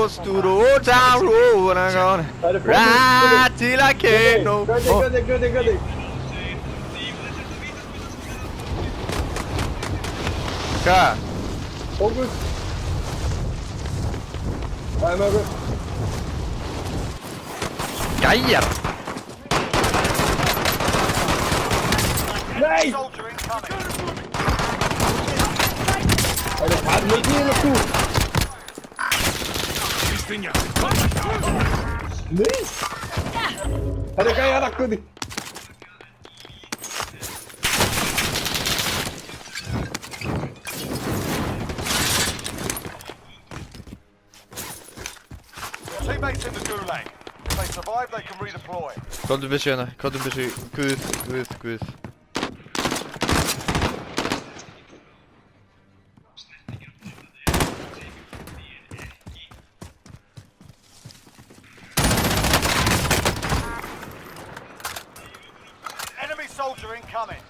goes to the old town road and I'm gonna ride till I can't no more. Gödi. Hvað? Fókus. Það með okkur. Gæjar! Nei! Það er mikið inn á þú. Nei! Það er gæjar að Gödi. Teammates in the gulag. If they survive, they can redeploy. Komdu byssu hérna, komdu byssu. Guð. Enemy soldier incoming.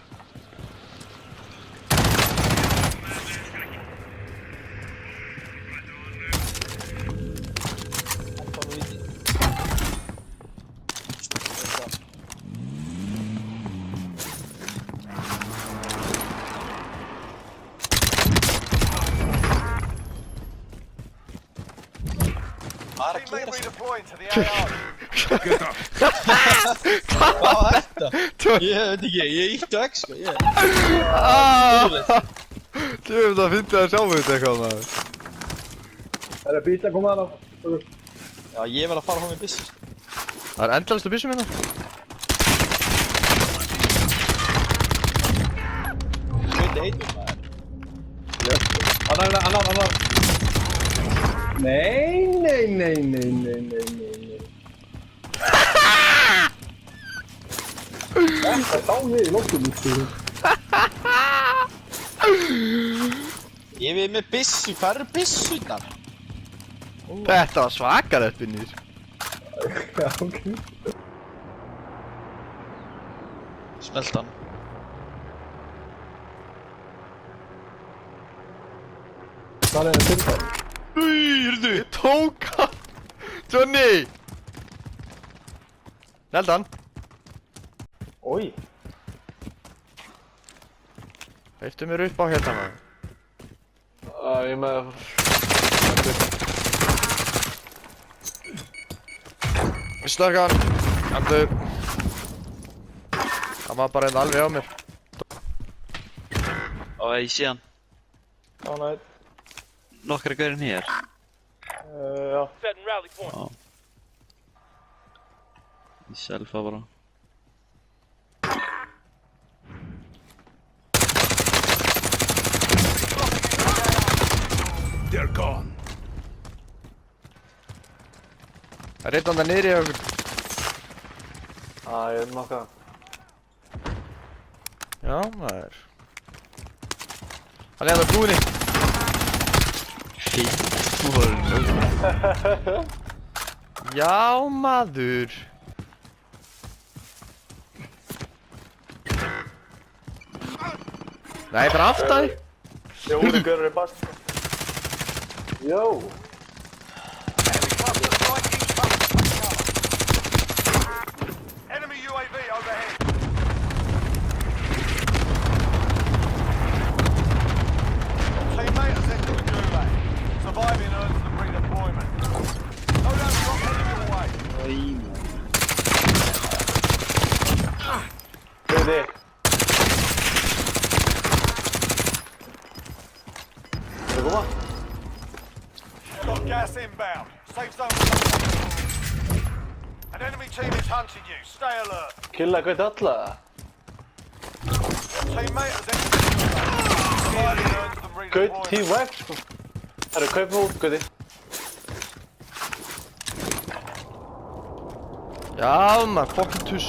Teammate redeploying to the AR. Hvað var þetta? Ég veit ekki, ég ítti á X sko, ég... Djöfum það fyndi að sjá þetta eitthvað maður. Það er bíl að koma hana. Já, ég verð að fara hóma í byssu sko. Það er endalastu byssum hérna. Skauti eitur maður. Annar. Nei. Þetta dá niður í loftunum. Ég er með byssu, hvað eru byssunar? Þetta var svakalegt Binnir. Já, ok. Smelt hann. Það er þetta. Hörðu, ég tók hann. Johnny! Neld hann. Oj. Veiftu mér upp á hérna maður. Ég er með... Ég slökk hann. Andu. Hann var bara einn alveg á mér. Og ég sé hann. Nei. Nokkra gaurinn hér. Já. Já. Ég selfa bara. They're gone. Það er einn andan niðri hjá okkur. Ég er nokkað. Já maður. Hann er hérna á búinni. Já maður. Nei, bara aftan þig. Jo, det gør det bare. Jo. Enemy UAV overhead. Teammate has entered the gulag. Surviving earns them redeployment. No doubt drop heading your way. Gödi. Ska det gå? Got gas inbound. Safe zone. An enemy team is hunting you. Stay alert. Killa Gödi alla. Teammate has entered the gulag. Surviving earns them Gödi, redeployment. T-Wax. Herru, kaup nú, Gödi. Já maður, fokkin tuss.